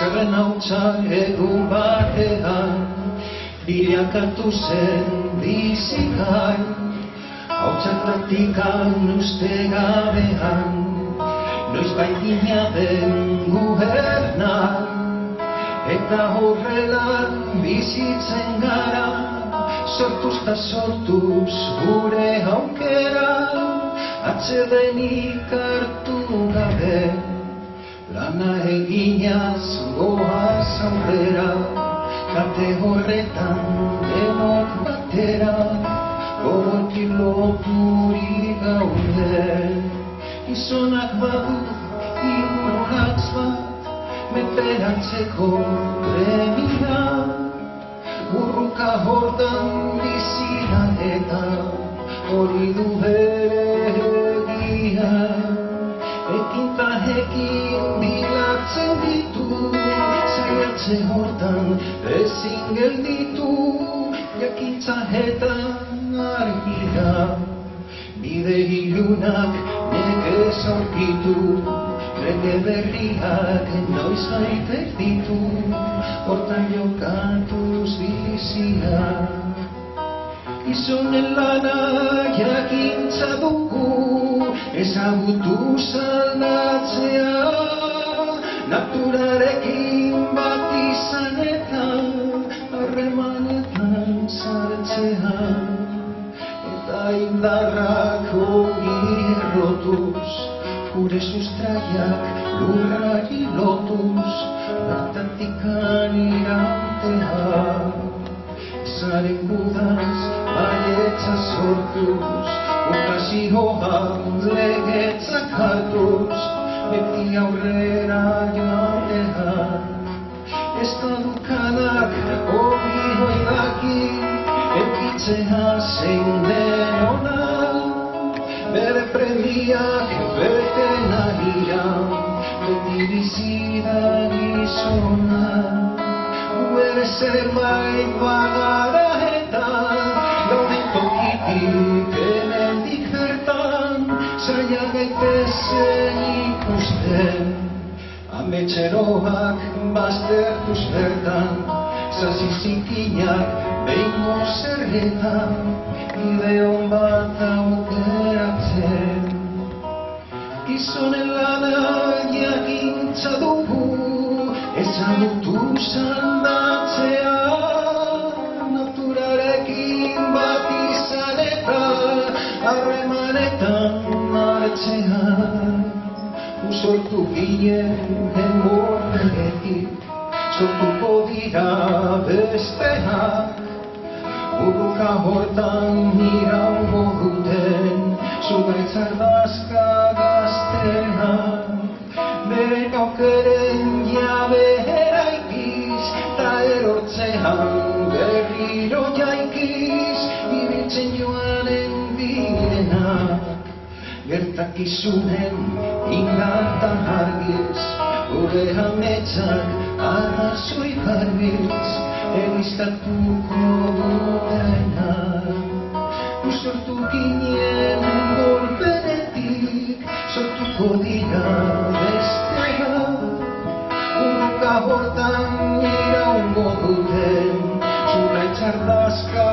zerren hautsa egun batean, bilakatu zen bizigai, hautsak praktikan uste gabean, noiz baikina den gubernan, eta horrela bizitzen gara, sortuz ta sortuz gure aukera, atsedenik hartu gabe, lana eginaz goaz aurrera, kate horretan denok batera, gogoekin loturik gaude. Gizonak badu ingurratz bat, menperatzeko premia, burruka hortan bizira eta hori du bere egia. Ekinta ekin bilatzen ditu, zaiatze hortan ezin gelditu, jakintza eta argia. Bide ilunak nekez aurkitu, lege berriak noiz baitek ditu, hortan jokatuz bizia. Gizonen lana jakintza dugu, ezagutu zaldatzea, naturarekin bat izan eta harremanetan sartzea, eta indarrak hori errotuz, gure sustraiak lurrari lotuz, bertatikan irautea, zaren gudaz baietza sortuz, okazioa legetzak hartuz, beti aurrera joatea. Ez kadukanak hori hoidaki, ekitzea zein den ona, bere premiak bete nahia, beti bizida gizona. Ere zerbait bagara eta gauden tokitik hemendik bertan, zaila gaitezen ikusten, ametxeroak baztertuz bertan, zazi zikinak behingo zerretan, ideon bat aukeratzen. Gizonen lana jakintza dugu, ezagutu zaldatzea, naturarekin bat izan eta harremanetan hartzea. Sortu ginen denborarekin, sortuko dira besteak, burruka hortan iraungo duten, zugaitz ardazka gazteak. Bere aukeren jabe eraikiz, ta erortzean berriro jaikiz, ibiltzen joanen direnak, gertakizunen indartan argiz, gure ametsak arrazoi garbiz, egiztatuko dutenak. Sortu ginen golpenetik, sortuko dira besteak, burruka hortan iraungo duten, zugaitz ardazka